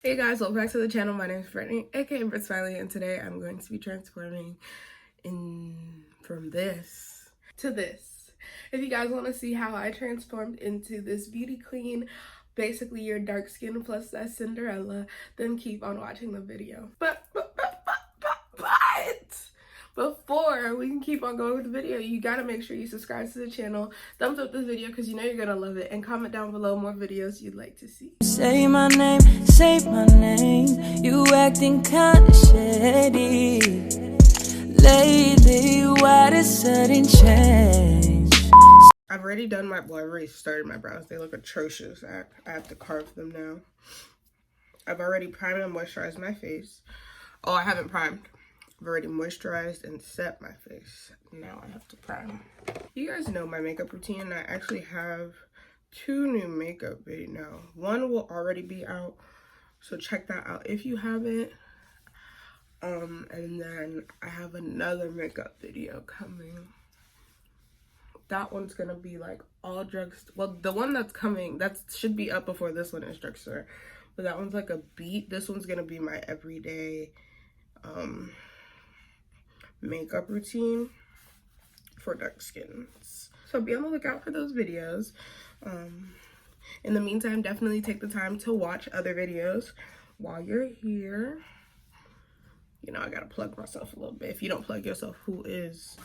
Hey guys, welcome back to the channel. My name is Brittany, aka Britt Smiley, and today I'm going to be transforming from this to this. If you guys want to see how I transformed into this beauty queen, basically your dark skin plus that Cinderella, then keep on watching the video. But before we can keep on going with the video, you gotta make sure you subscribe to the channel, thumbs up this video because you know you're gonna love it, and comment down below more videos you'd like to see. Say my name, you acting kinda shady lately, why the sudden change? I've already done I've already started my brows. They look atrocious. I have to carve them now. I've already primed and moisturized my face. Oh, I haven't primed. I've already moisturized and set my face. Now I have to prime. You guys know my makeup routine. I actually have 2 new makeup videos now. One will already be out, so check that out if you haven't. And then I have another makeup video coming. That one's gonna be like all drugstore. Well, the one that's coming, that should be up before this one is drugstore. But that one's like a beat. This one's gonna be my everyday makeup routine for dark skins. So be on the lookout for those videos. In the meantime, definitely take the time to watch other videos while you're here. You know, I gotta plug myself a little bit. If you don't plug yourself, who is?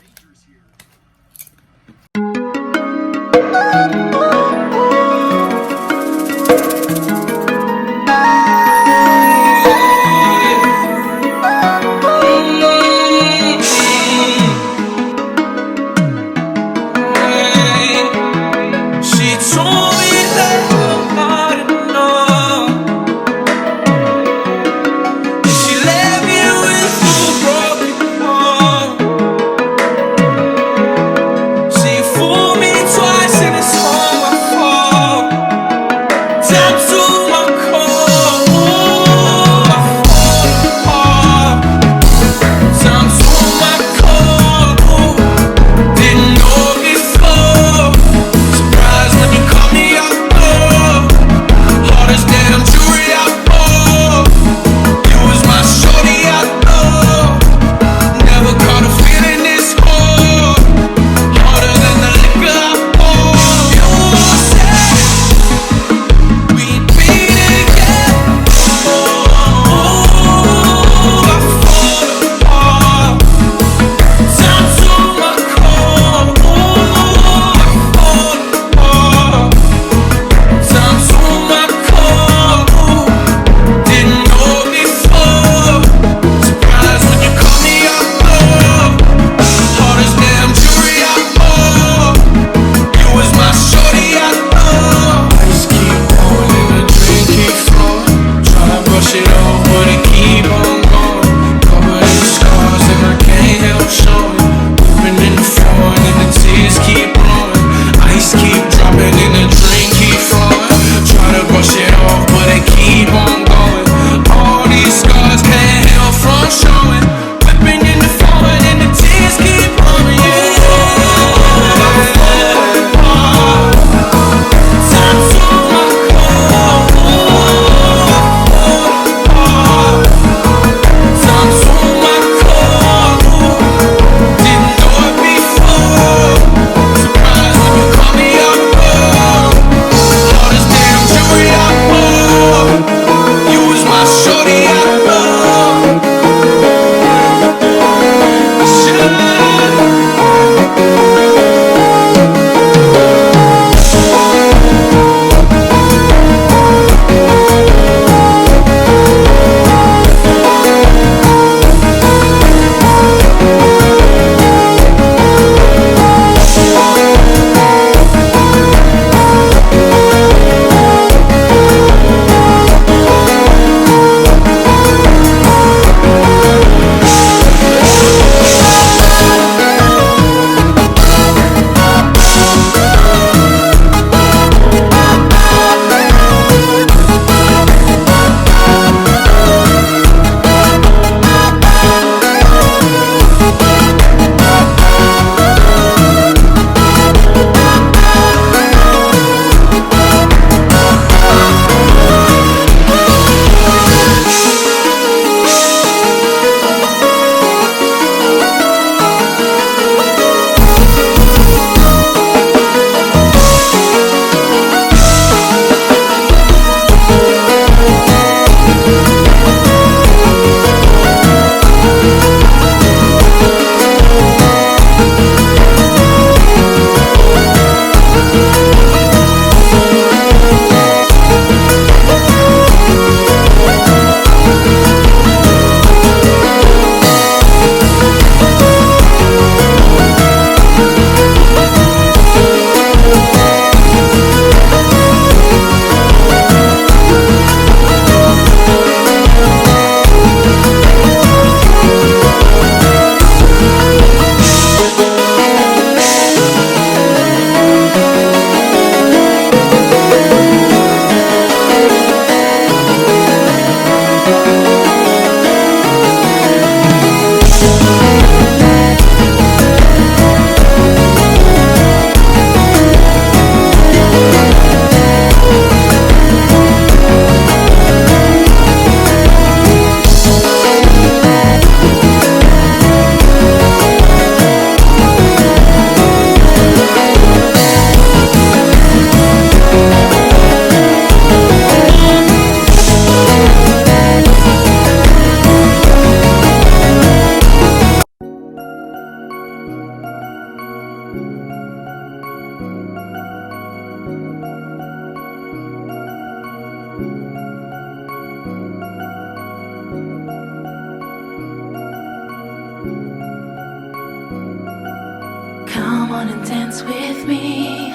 Come on and dance with me.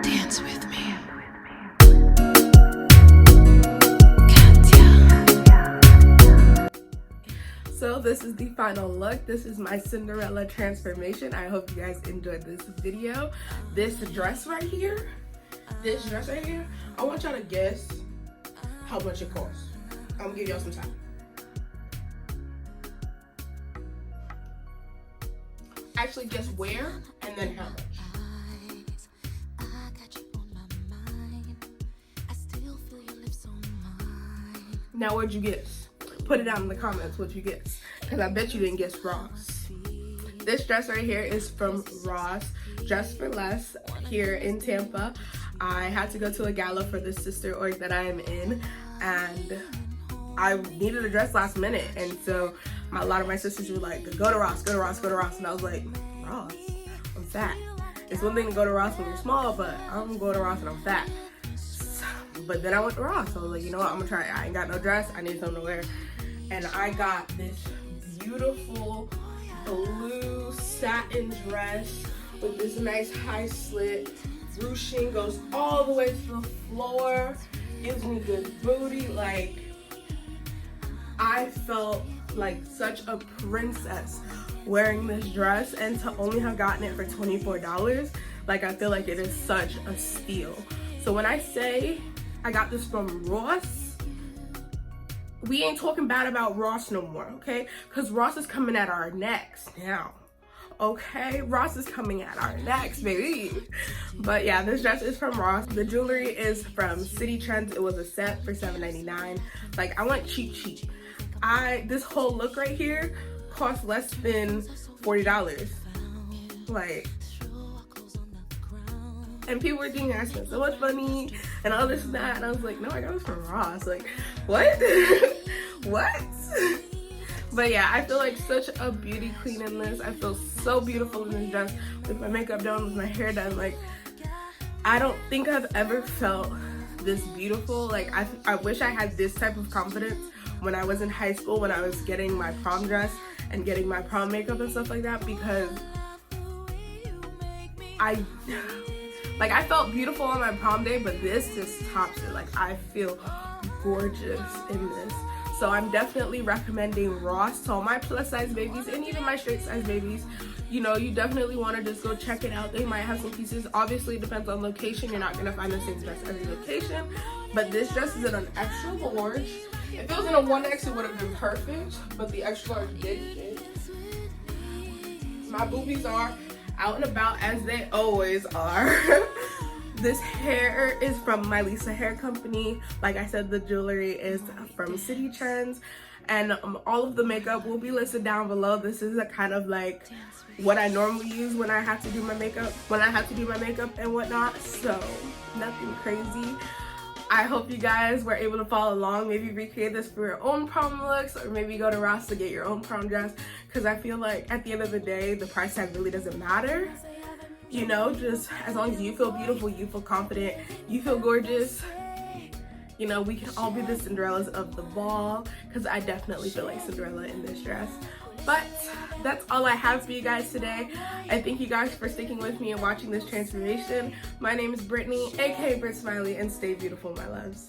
Dance with me. So this is the final look. This is my Cinderella transformation. I hope you guys enjoyed this video. This dress right here, I want y'all to guess how much it costs. I'm gonna give y'all some time. Actually, guess where and then how much. Now, what'd you guess? Put it down in the comments what you guess, because I bet you didn't guess Ross. This dress right here is from Ross, Dress for Less, here in Tampa. I had to go to a gala for the sister org that I am in, and I needed a dress last minute, and so a lot of my sisters were like, go to Ross, go to Ross, go to Ross, and I was like, Ross? I'm fat. It's one thing to go to Ross when you're small, but I'm gonna go to Ross and I'm fat. But then I went to Ross, so I was like, you know what, I'm gonna try it. I ain't got no dress, I need something to wear. And I got this beautiful blue satin dress with this nice high slit. Ruching goes all the way to the floor, gives me good booty. Like, I felt like such a princess wearing this dress, and to only have gotten it for $24, like, I feel like it is such a steal. So when I say I got this from Ross, we ain't talking bad about Ross no more, okay? Because Ross is coming at our necks now, okay? Ross is coming at our necks, baby. But yeah, this dress is from Ross. The jewelry is from City Trends. It was a set for $7.99. Like, I went cheap. This whole look right here cost less than $40. Like, and people were thinking I spent so much money and all this and that, and I was like, no, I got this from Ross. Like, what? What? But yeah, I feel like such a beauty queen in this. I feel so beautiful in this dress with my makeup done, with my hair done. Like, I don't think I've ever felt this beautiful. Like, I wish I had this type of confidence when I was in high school, when I was getting my prom dress and getting my prom makeup and stuff like that, because I felt beautiful on my prom day, but this just tops it. Like, I feel gorgeous in this. So I'm definitely recommending Ross to all my plus size babies and even my straight size babies. You know, you definitely want to just go check it out. They might have some pieces. Obviously, it depends on location. You're not going to find the same dress every location. But this dress is in an extra large. If it was in a 1X, it would have been perfect. But the extra large did fit. My boobies are out and about as they always are. This hair is from my Lisa hair company. Like I said, the jewelry is from City Trends, and all of the makeup will be listed down below. This is a kind of like what I normally use when I have to do my makeup, and whatnot. So nothing crazy. I hope you guys were able to follow along, maybe recreate this for your own prom looks, or maybe go to Ross to get your own prom dress, because I feel like at the end of the day, the price tag really doesn't matter. You know, just as long as you feel beautiful, you feel confident, you feel gorgeous, you know, we can all be the Cinderellas of the ball, because I definitely feel like Cinderella in this dress. But that's all I have for you guys today. I thank you guys for sticking with me and watching this transformation. My name is Brittany, aka Britt Smiley, and stay beautiful, my loves.